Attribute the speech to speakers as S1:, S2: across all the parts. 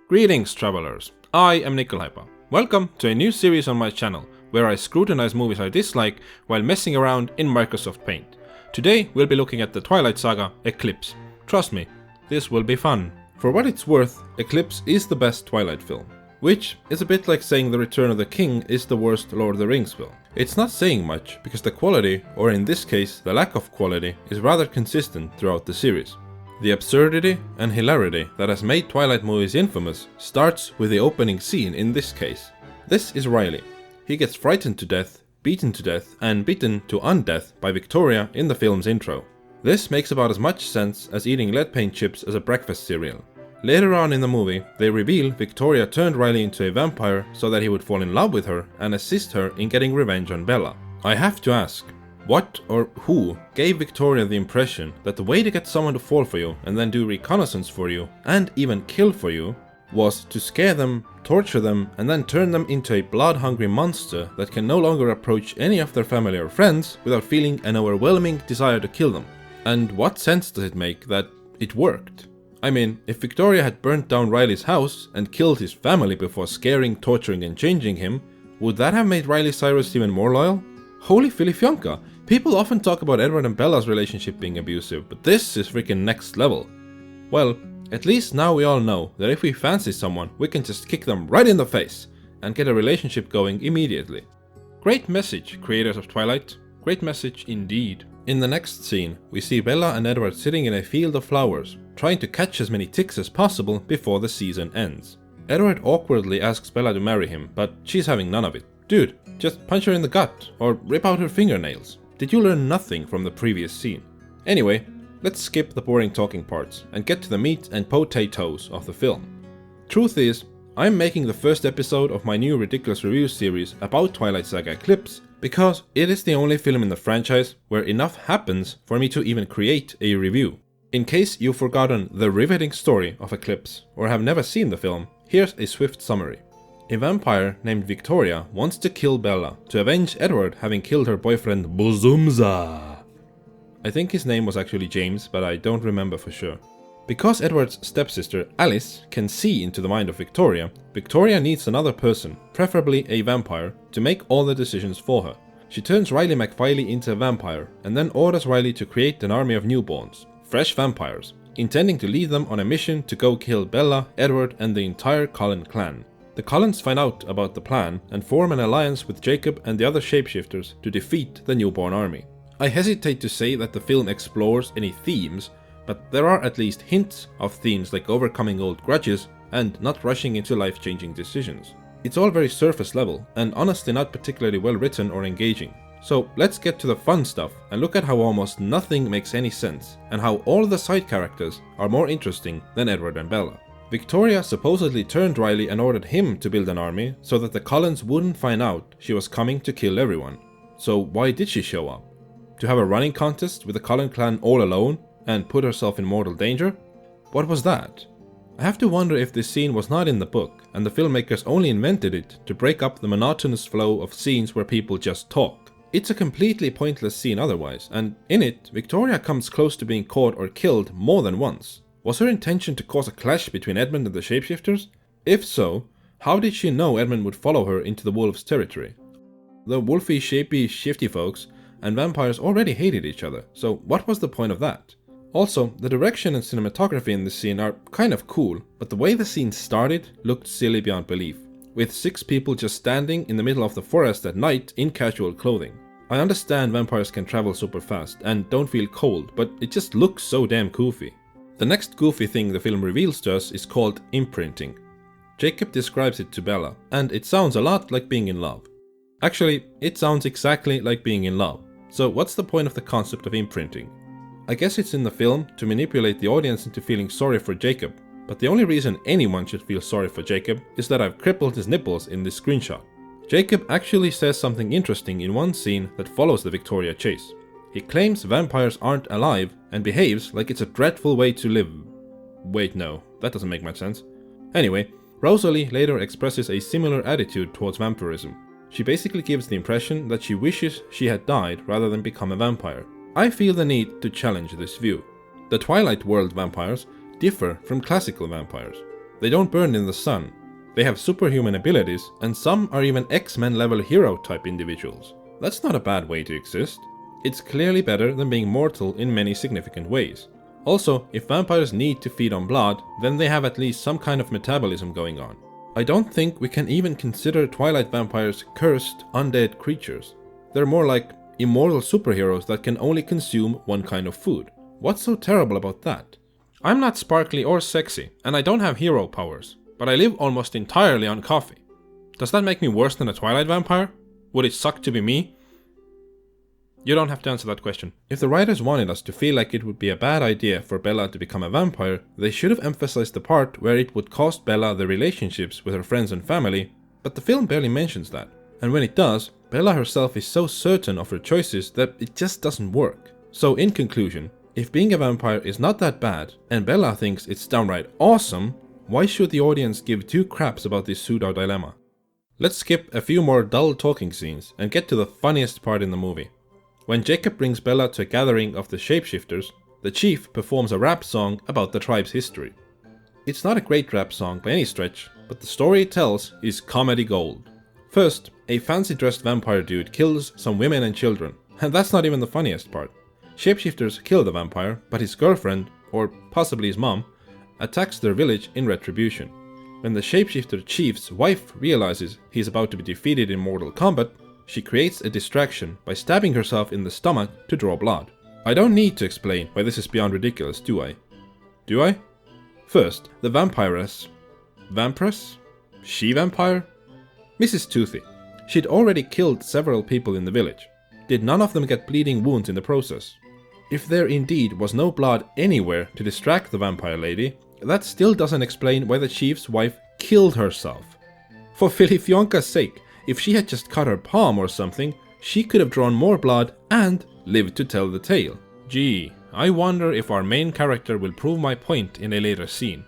S1: Greetings travelers, I am Nyckelhypa. Welcome to a new series on my channel, where I scrutinize movies I dislike while messing around in Microsoft Paint. Today we'll be looking at the Twilight saga Eclipse. Trust me, this will be fun. For what it's worth, Eclipse is the best Twilight film. Which is a bit like saying The Return of the King is the worst Lord of the Rings film. It's not saying much, because the quality, or in this case the lack of quality, is rather consistent throughout the series. The absurdity and hilarity that has made Twilight movies infamous starts with the opening scene in this case. This is Riley. He gets frightened to death, beaten to death, and beaten to undeath by Victoria in the film's intro. This makes about as much sense as eating lead paint chips as a breakfast cereal. Later on in the movie, they reveal Victoria turned Riley into a vampire so that he would fall in love with her and assist her in getting revenge on Bella. I have to ask, what or who gave Victoria the impression that the way to get someone to fall for you and then do reconnaissance for you and even kill for you was to scare them, torture them, and then turn them into a blood-hungry monster that can no longer approach any of their family or friends without feeling an overwhelming desire to kill them? And what sense does it make that it worked? I mean, if Victoria had burnt down Riley's house and killed his family before scaring, torturing and changing him, would that have made Riley Cyrus even more loyal? Holy filifionka, people often talk about Edward and Bella's relationship being abusive, but this is freaking next level. Well, at least now we all know that if we fancy someone, we can just kick them right in the face and get a relationship going immediately. Great message, creators of Twilight. Great message indeed. In the next scene, we see Bella and Edward sitting in a field of flowers, trying to catch as many ticks as possible before the season ends. Edward awkwardly asks Bella to marry him, but she's having none of it. Dude, just punch her in the gut, or rip out her fingernails. Did you learn nothing from the previous scene? Anyway, let's skip the boring talking parts and get to the meat and potatoes of the film. Truth is, I'm making the first episode of my new ridiculous review series about Twilight Saga Eclipse because it is the only film in the franchise where enough happens for me to even create a review. In case you've forgotten the riveting story of Eclipse or have never seen the film, here's a swift summary. A vampire named Victoria wants to kill Bella to avenge Edward having killed her boyfriend Bozumza. I think his name was actually James, but I don't remember for sure. Because Edward's stepsister Alice can see into the mind of Victoria, Victoria needs another person, preferably a vampire, to make all the decisions for her. She turns Riley McFiley into a vampire and then orders Riley to create an army of newborns, fresh vampires, intending to lead them on a mission to go kill Bella, Edward and the entire Cullen clan. The Cullens find out about the plan and form an alliance with Jacob and the other shapeshifters to defeat the newborn army. I hesitate to say that the film explores any themes, but there are at least hints of themes like overcoming old grudges and not rushing into life-changing decisions. It's all very surface level and honestly not particularly well written or engaging. So let's get to the fun stuff and look at how almost nothing makes any sense and how all the side characters are more interesting than Edward and Bella. Victoria supposedly turned Riley and ordered him to build an army so that the Cullens wouldn't find out she was coming to kill everyone. So why did she show up? To have a running contest with the Cullen clan all alone and put herself in mortal danger? What was that? I have to wonder if this scene was not in the book and the filmmakers only invented it to break up the monotonous flow of scenes where people just talk. It's a completely pointless scene otherwise, and in it, Victoria comes close to being caught or killed more than once. Was her intention to cause a clash between Edmund and the shapeshifters? If so, how did she know Edmund would follow her into the wolves' territory? The wolfy, shapy, shifty folks and vampires already hated each other, so what was the point of that? Also, the direction and cinematography in this scene are kind of cool, but the way the scene started looked silly beyond belief, with 6 people just standing in the middle of the forest at night in casual clothing. I understand vampires can travel super fast and don't feel cold, but it just looks so damn goofy. The next goofy thing the film reveals to us is called imprinting. Jacob describes it to Bella, and it sounds a lot like being in love. Actually, it sounds exactly like being in love. So what's the point of the concept of imprinting? I guess it's in the film to manipulate the audience into feeling sorry for Jacob, but the only reason anyone should feel sorry for Jacob is that I've crippled his nipples in this screenshot. Jacob actually says something interesting in one scene that follows the Victoria chase. He claims vampires aren't alive and behaves like it's a dreadful way to live. Wait, no, that doesn't make much sense. Anyway, Rosalie later expresses a similar attitude towards vampirism. She basically gives the impression that she wishes she had died rather than become a vampire. I feel the need to challenge this view. The Twilight world vampires differ from classical vampires. They don't burn in the sun. They have superhuman abilities, and some are even X-Men level hero type individuals. That's not a bad way to exist. It's clearly better than being mortal in many significant ways. Also, if vampires need to feed on blood, then they have at least some kind of metabolism going on. I don't think we can even consider Twilight vampires cursed, undead creatures. They're more like immortal superheroes that can only consume one kind of food. What's so terrible about that? I'm not sparkly or sexy, and I don't have hero powers, but I live almost entirely on coffee. Does that make me worse than a Twilight vampire? Would it suck to be me? You don't have to answer that question. If the writers wanted us to feel like it would be a bad idea for Bella to become a vampire, they should have emphasized the part where it would cost Bella the relationships with her friends and family, but the film barely mentions that. And when it does, Bella herself is so certain of her choices that it just doesn't work. So in conclusion, if being a vampire is not that bad, and Bella thinks it's downright awesome, why should the audience give two craps about this pseudo dilemma? Let's skip a few more dull talking scenes and get to the funniest part in the movie. When Jacob brings Bella to a gathering of the shapeshifters, the chief performs a rap song about the tribe's history. It's not a great rap song by any stretch, but the story it tells is comedy gold. First, a fancy-dressed vampire dude kills some women and children, and that's not even the funniest part. Shapeshifters kill the vampire, but his girlfriend, or possibly his mom, attacks their village in retribution. When the shapeshifter chief's wife realizes he's about to be defeated in mortal combat, she creates a distraction by stabbing herself in the stomach to draw blood. I don't need to explain why this is beyond ridiculous, do I? Do I? First, the vampiress. Vampiress? She-vampire? Mrs. Toothy. She'd already killed several people in the village. Did none of them get bleeding wounds in the process? If there indeed was no blood anywhere to distract the vampire lady, that still doesn't explain why the chief's wife killed herself. For Filifionka's sake, if she had just cut her palm or something, she could have drawn more blood and lived to tell the tale. Gee, I wonder if our main character will prove my point in a later scene.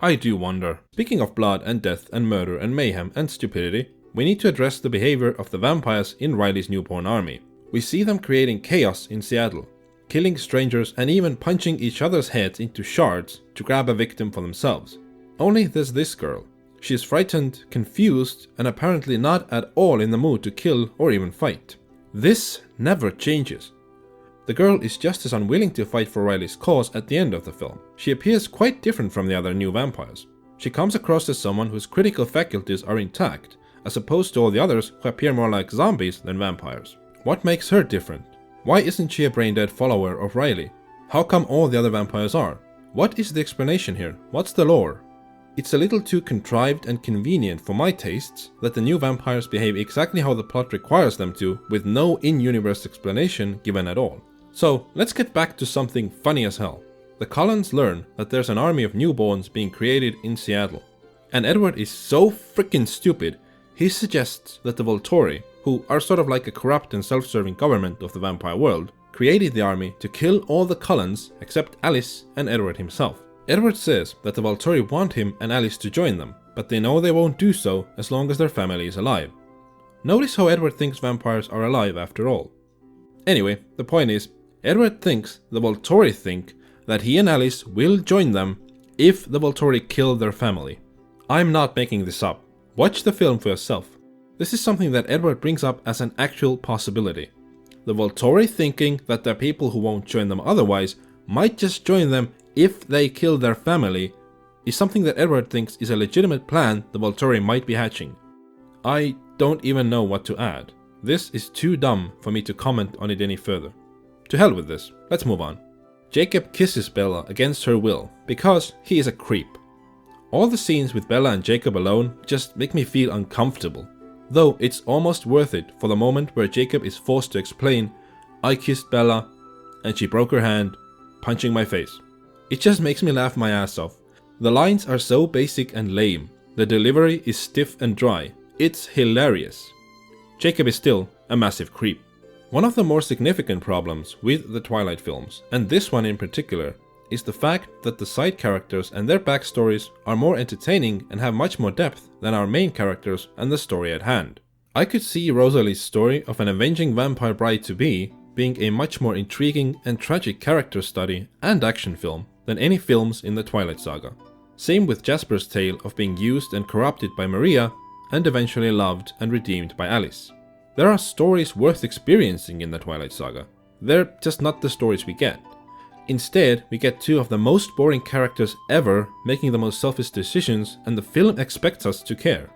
S1: I do wonder. Speaking of blood and death and murder and mayhem and stupidity, we need to address the behavior of the vampires in Riley's newborn army. We see them creating chaos in Seattle, killing strangers and even punching each other's heads into shards to grab a victim for themselves. Only there's this girl. She is frightened, confused, and apparently not at all in the mood to kill or even fight. This never changes. The girl is just as unwilling to fight for Riley's cause at the end of the film. She appears quite different from the other new vampires. She comes across as someone whose critical faculties are intact, as opposed to all the others who appear more like zombies than vampires. What makes her different? Why isn't she a brain-dead follower of Riley? How come all the other vampires are? What is the explanation here? What's the lore? It's a little too contrived and convenient for my tastes that the new vampires behave exactly how the plot requires them to, with no in-universe explanation given at all. So, let's get back to something funny as hell. The Cullens learn that there's an army of newborns being created in Seattle. And Edward is so freaking stupid, he suggests that the Volturi, who are sort of like a corrupt and self-serving government of the vampire world, created the army to kill all the Cullens except Alice and Edward himself. Edward says that the Volturi want him and Alice to join them, but they know they won't do so as long as their family is alive. Notice how Edward thinks vampires are alive after all. Anyway, the point is, Edward thinks the Volturi think that he and Alice will join them if the Volturi kill their family. I'm not making this up. Watch the film for yourself. This is something that Edward brings up as an actual possibility. The Volturi thinking that the people who won't join them otherwise might just join them if they kill their family is something that Edward thinks is a legitimate plan the Volturi might be hatching. I don't even know what to add. This is too dumb for me to comment on it any further. To hell with this, let's move on. Jacob kisses Bella against her will, because he is a creep. All the scenes with Bella and Jacob alone just make me feel uncomfortable. Though it's almost worth it for the moment where Jacob is forced to explain, "I kissed Bella, and she broke her hand, punching my face." It just makes me laugh my ass off. The lines are so basic and lame. The delivery is stiff and dry. It's hilarious. Jacob is still a massive creep. One of the more significant problems with the Twilight films, and this one in particular, is the fact that the side characters and their backstories are more entertaining and have much more depth than our main characters and the story at hand. I could see Rosalie's story of an avenging vampire bride-to-be being a much more intriguing and tragic character study and action film than any films in the Twilight saga. Same with Jasper's tale of being used and corrupted by Maria, and eventually loved and redeemed by Alice. There are stories worth experiencing in the Twilight Saga. They're just not the stories we get. Instead, we get two of the most boring characters ever making the most selfish decisions, and the film expects us to care.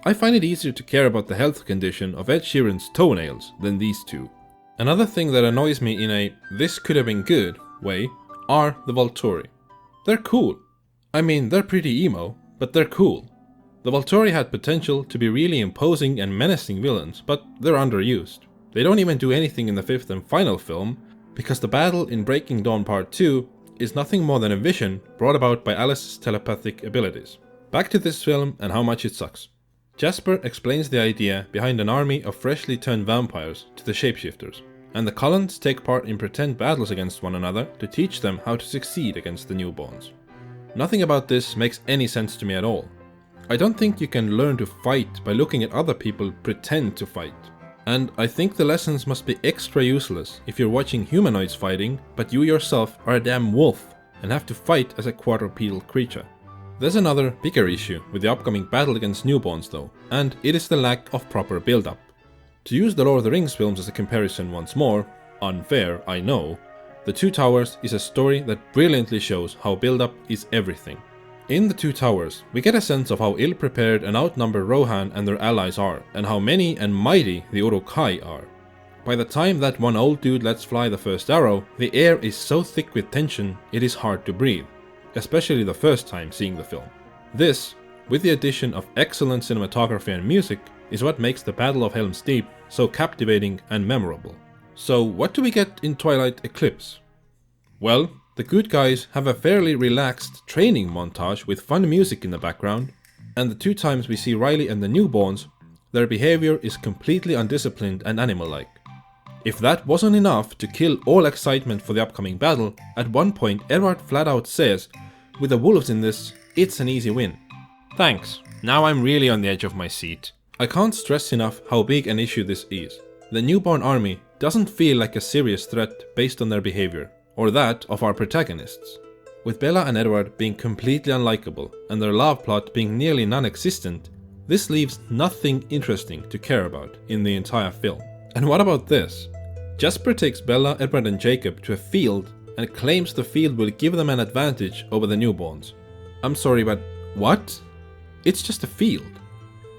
S1: I find it easier to care about the health condition of Ed Sheeran's toenails than these two. Another thing that annoys me in a "this could have been good" way are the Volturi. They're cool. I mean, they're pretty emo, but they're cool. The Volturi had potential to be really imposing and menacing villains, but they're underused. They don't even do anything in the fifth and final film, because the battle in Breaking Dawn Part 2 is nothing more than a vision brought about by Alice's telepathic abilities. Back to this film and how much it sucks. Jasper explains the idea behind an army of freshly turned vampires to the shapeshifters, and the Cullens take part in pretend battles against one another to teach them how to succeed against the newborns. Nothing about this makes any sense to me at all. I don't think you can learn to fight by looking at other people pretend to fight. And I think the lessons must be extra useless if you're watching humanoids fighting, but you yourself are a damn wolf and have to fight as a quadrupedal creature. There's another bigger issue with the upcoming battle against newborns though, and it is the lack of proper build-up. To use the Lord of the Rings films as a comparison once more, unfair, I know, The Two Towers is a story that brilliantly shows how build-up is everything. In The Two Towers, we get a sense of how ill-prepared and outnumbered Rohan and their allies are, and how many and mighty the Uruk-hai are. By the time that one old dude lets fly the first arrow, the air is so thick with tension it is hard to breathe, especially the first time seeing the film. This, with the addition of excellent cinematography and music, is what makes the Battle of Helm's Deep so captivating and memorable. So what do we get in Twilight Eclipse? Well, the good guys have a fairly relaxed training montage with fun music in the background, and the two times we see Riley and the newborns, their behavior is completely undisciplined and animal-like. If that wasn't enough to kill all excitement for the upcoming battle, at one point Edward flat out says, "With the wolves in this, it's an easy win." Thanks, now I'm really on the edge of my seat. I can't stress enough how big an issue this is. The newborn army doesn't feel like a serious threat based on their behavior, or that of our protagonists. With Bella and Edward being completely unlikable and their love plot being nearly non-existent, this leaves nothing interesting to care about in the entire film. And what about this? Jasper takes Bella, Edward and Jacob to a field and claims the field will give them an advantage over the newborns. I'm sorry, but what? It's just a field.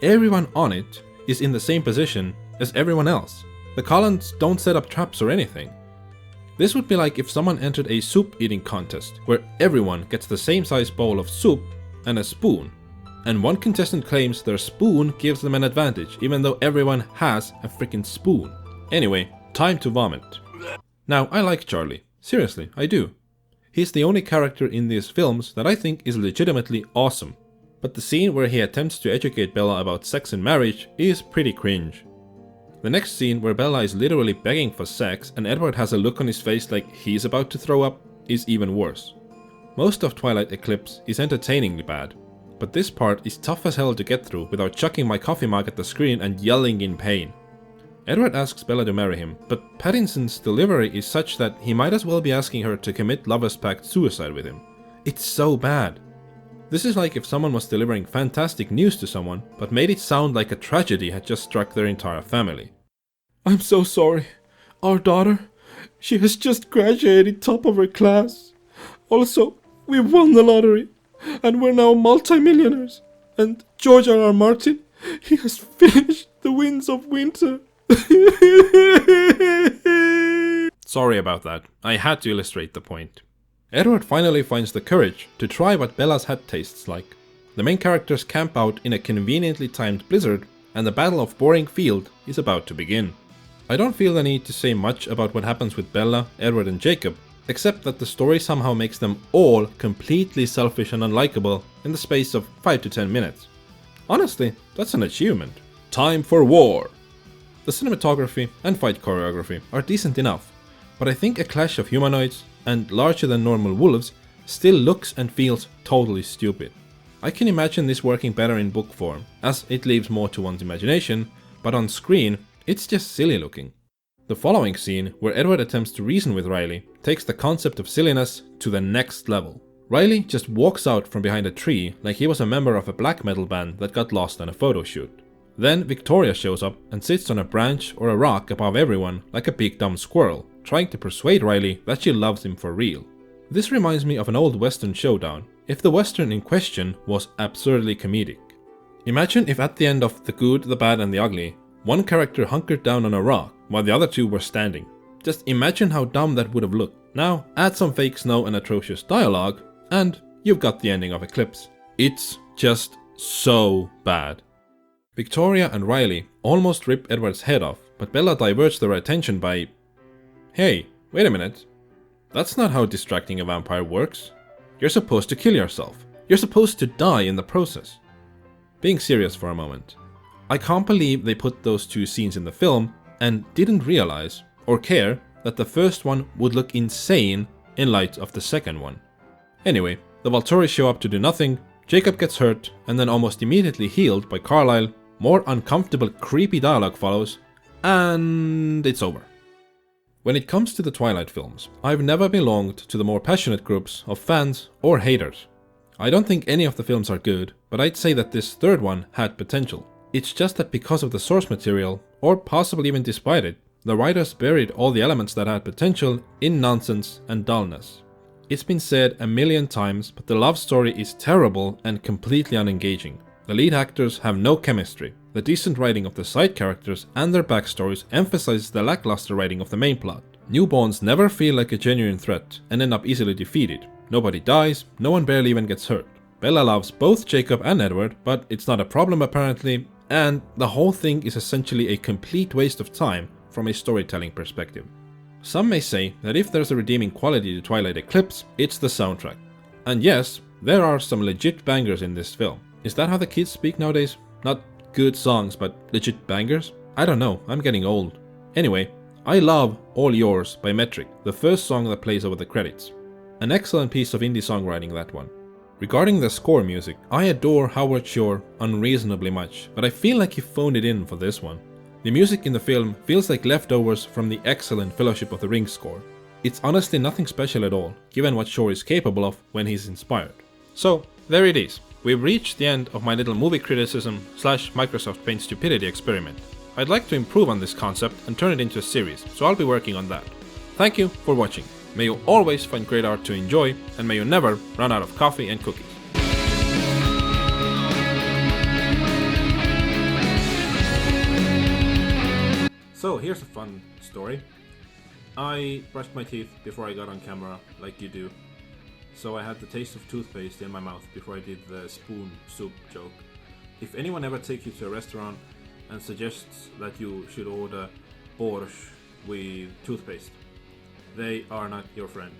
S1: Everyone on it is in the same position as everyone else. The Cullens don't set up traps or anything. This would be like if someone entered a soup eating contest where everyone gets the same size bowl of soup and a spoon, and one contestant claims their spoon gives them an advantage even though everyone has a freaking spoon. Anyway, time to vomit. Now, I like Charlie. Seriously, I do. He's the only character in these films that I think is legitimately awesome. But the scene where he attempts to educate Bella about sex and marriage is pretty cringe. The next scene where Bella is literally begging for sex and Edward has a look on his face like he's about to throw up is even worse. Most of Twilight Eclipse is entertainingly bad, but this part is tough as hell to get through without chucking my coffee mug at the screen and yelling in pain. Edward asks Bella to marry him, but Pattinson's delivery is such that he might as well be asking her to commit Lover's Pact suicide with him. It's so bad. This is like if someone was delivering fantastic news to someone, but made it sound like a tragedy had just struck their entire family. "I'm so sorry. Our daughter, she has just graduated top of her class. Also, we won the lottery, and we're now multi-millionaires. And George R.R. Martin, he has finished The Winds of Winter." Sorry about that. I had to illustrate the point. Edward finally finds the courage to try what Bella's hat tastes like. The main characters camp out in a conveniently timed blizzard, and the Battle of Boring Field is about to begin. I don't feel the need to say much about what happens with Bella, Edward and Jacob, except that the story somehow makes them all completely selfish and unlikable in the space of 5 to 10 minutes. Honestly, that's an achievement. Time for war! The cinematography and fight choreography are decent enough, but I think a clash of humanoids and larger than normal wolves still looks and feels totally stupid. I can imagine this working better in book form, as it leaves more to one's imagination, but on screen, it's just silly looking. The following scene, where Edward attempts to reason with Riley, takes the concept of silliness to the next level. Riley just walks out from behind a tree like he was a member of a black metal band that got lost on a photo shoot. Then Victoria shows up and sits on a branch or a rock above everyone like a big dumb squirrel, trying to persuade Riley that she loves him for real. This reminds me of an old western showdown, if the western in question was absurdly comedic. Imagine if at the end of The Good, the Bad and the Ugly, one character hunkered down on a rock while the other two were standing. Just imagine how dumb that would have looked. Now add some fake snow and atrocious dialogue, and you've got the ending of Eclipse. It's just so bad. Victoria and Riley almost rip Edward's head off, but Bella diverts their attention by... Hey, wait a minute. That's not how distracting a vampire works. You're supposed to kill yourself. You're supposed to die in the process. Being serious for a moment. I can't believe they put those two scenes in the film and didn't realize or care that the first one would look insane in light of the second one. Anyway, the Volturi show up to do nothing, Jacob gets hurt and then almost immediately healed by Carlisle, more uncomfortable creepy dialogue follows, and it's over. When it comes to the Twilight films, I've never belonged to the more passionate groups of fans or haters. I don't think any of the films are good, but I'd say that this third one had potential. It's just that because of the source material, or possibly even despite it, the writers buried all the elements that had potential in nonsense and dullness. It's been said a million times, but the love story is terrible and completely unengaging. The lead actors have no chemistry. The decent writing of the side characters and their backstories emphasizes the lackluster writing of the main plot. Newborns never feel like a genuine threat and end up easily defeated. Nobody dies, no one barely even gets hurt. Bella loves both Jacob and Edward, but it's not a problem apparently, and the whole thing is essentially a complete waste of time from a storytelling perspective. Some may say that if there's a redeeming quality to Twilight Eclipse, it's the soundtrack. And yes, there are some legit bangers in this film. Is that how the kids speak nowadays? Not good songs, but legit bangers? I don't know, I'm getting old. Anyway, I love All Yours by Metric, the first song that plays over the credits. An excellent piece of indie songwriting, that one. Regarding the score music, I adore Howard Shore unreasonably much, but I feel like he phoned it in for this one. The music in the film feels like leftovers from the excellent Fellowship of the Ring score. It's honestly nothing special at all, given what Shore is capable of when he's inspired. So, there it is. We've reached the end of my little movie criticism / Microsoft Paint stupidity experiment. I'd like to improve on this concept and turn it into a series, so I'll be working on that. Thank you for watching. May you always find great art to enjoy, and may you never run out of coffee and cookies. So here's a fun story. I brushed my teeth before I got on camera, like you do. So I had the taste of toothpaste in my mouth before I did the spoon soup joke. If anyone ever takes you to a restaurant and suggests that you should order borscht with toothpaste, they are not your friend.